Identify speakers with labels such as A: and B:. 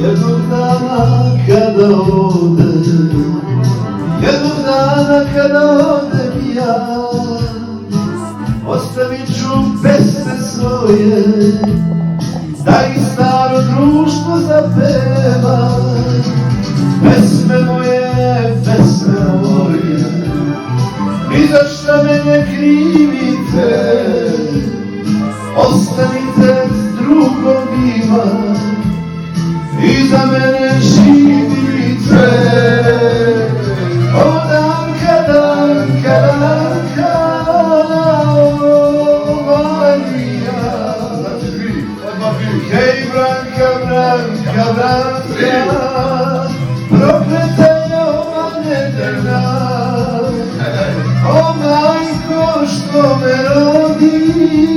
A: Jednog dana kada odem, jednog dana kada odem ja, ostavit ću pesme svoje, da ih staro društvo zapeva. Pesme moje, i za šta me ne krivite, ostanite s drugom ima, i za mene živite. O Danka, Danka, Danka, Marija, hej Branka, Branka, Branka, prokleta je ova nedelja, o majko što me rodi.